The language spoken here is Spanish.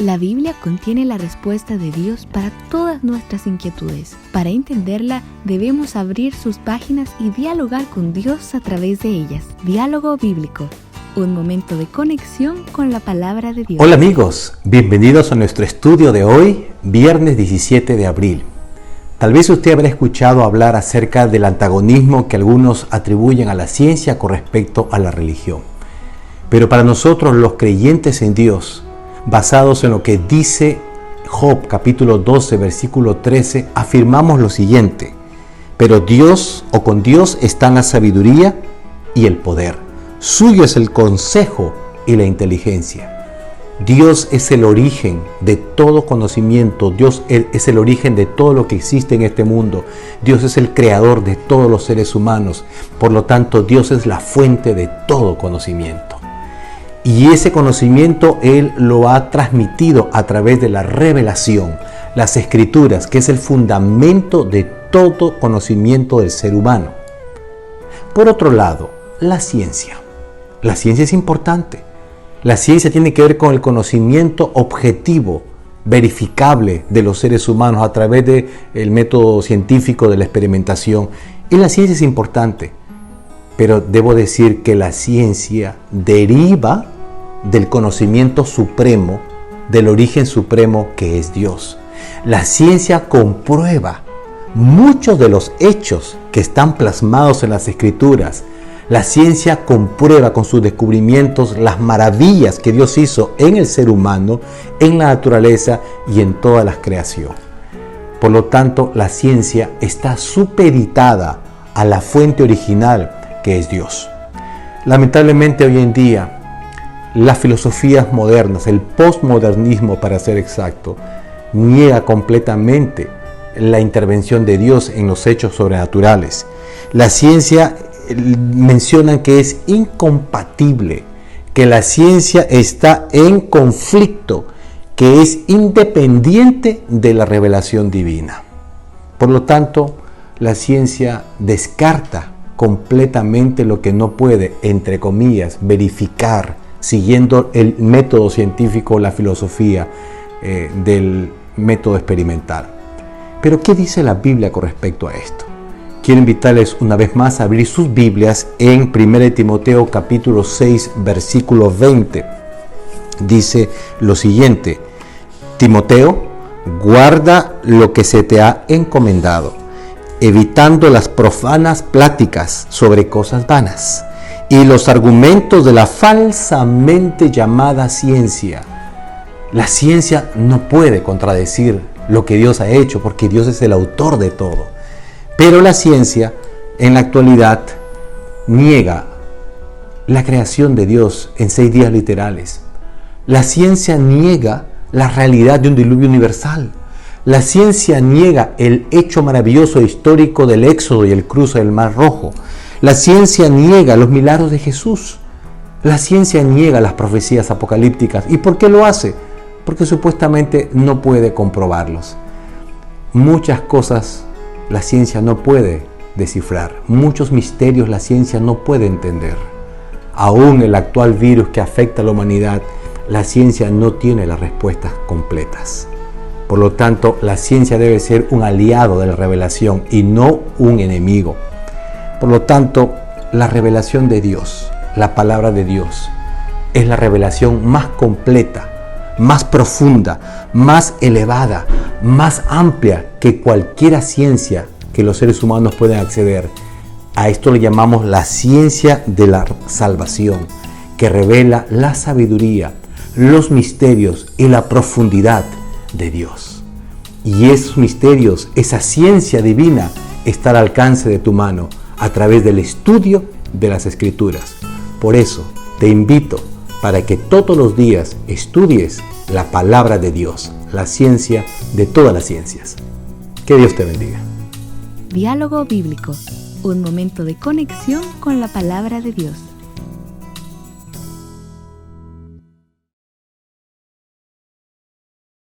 La Biblia contiene la respuesta de Dios para todas nuestras inquietudes. Para entenderla, debemos abrir sus páginas y dialogar con Dios a través de ellas. Diálogo bíblico. Un momento de conexión con la palabra de Dios. Hola amigos, bienvenidos a nuestro estudio de hoy, viernes 17 de abril. Tal vez usted habrá escuchado hablar acerca del antagonismo que algunos atribuyen a la ciencia con respecto a la religión. Pero para nosotros los creyentes en Dios, basados en lo que dice Job capítulo 12 versículo 13, afirmamos lo siguiente: pero Dios o con Dios están la sabiduría y el poder. Suyo es el consejo y la inteligencia. Dios es el origen de todo conocimiento. Dios es el origen de todo lo que existe en este mundo. Dios es el creador de todos los seres humanos. Por lo tanto, Dios es la fuente de todo conocimiento. Y ese conocimiento Él lo ha transmitido a través de la revelación, las Escrituras, que es el fundamento de todo conocimiento del ser humano. Por otro lado, la ciencia. La ciencia es importante. La ciencia tiene que ver con el conocimiento objetivo, verificable de los seres humanos a través del método científico de la experimentación. Y la ciencia es importante, pero debo decir que la ciencia deriva del conocimiento supremo, del origen supremo que es Dios. La ciencia comprueba muchos de los hechos que están plasmados en las Escrituras. La ciencia comprueba con sus descubrimientos las maravillas que Dios hizo en el ser humano, en la naturaleza y en toda la creación. Por lo tanto, la ciencia está supeditada a la fuente original que es Dios. Lamentablemente hoy en día, las filosofías modernas, el postmodernismo para ser exacto, niega completamente la intervención de Dios en los hechos sobrenaturales. La ciencia mencionan que es incompatible, que la ciencia está en conflicto, que es independiente de la revelación divina. Por lo tanto, la ciencia descarta completamente lo que no puede, entre comillas, verificar siguiendo el método científico, la filosofía del método experimental. Pero ¿qué dice la Biblia con respecto a esto? Quiero invitarles una vez más a abrir sus Biblias en 1 Timoteo capítulo 6 versículo 20. Dice lo siguiente: Timoteo, guarda lo que se te ha encomendado, evitando las profanas pláticas sobre cosas vanas y los argumentos de la falsamente llamada ciencia. La ciencia no puede contradecir lo que Dios ha hecho, porque Dios es el autor de todo. Pero la ciencia, en la actualidad, niega la creación de Dios en 6 días literales. La ciencia niega la realidad de un diluvio universal. La ciencia niega el hecho maravilloso e histórico del Éxodo y el cruce del Mar Rojo. La ciencia niega los milagros de Jesús. La ciencia niega las profecías apocalípticas. ¿Y por qué lo hace? Porque supuestamente no puede comprobarlos. Muchas cosas la ciencia no puede descifrar. Muchos misterios la ciencia no puede entender. Aún el actual virus que afecta a la humanidad, la ciencia no tiene las respuestas completas. Por lo tanto, la ciencia debe ser un aliado de la revelación y no un enemigo. Por lo tanto, la revelación de Dios, la palabra de Dios, es la revelación más completa, más profunda, más elevada, más amplia que cualquier ciencia que los seres humanos pueden acceder. A esto le llamamos la ciencia de la salvación, que revela la sabiduría, los misterios y la profundidad de Dios. Y esos misterios, esa ciencia divina, está al alcance de tu mano a través del estudio de las Escrituras. Por eso te invito para que todos los días estudies la palabra de Dios, la ciencia de todas las ciencias. Que Dios te bendiga. Diálogo bíblico, un momento de conexión con la palabra de Dios.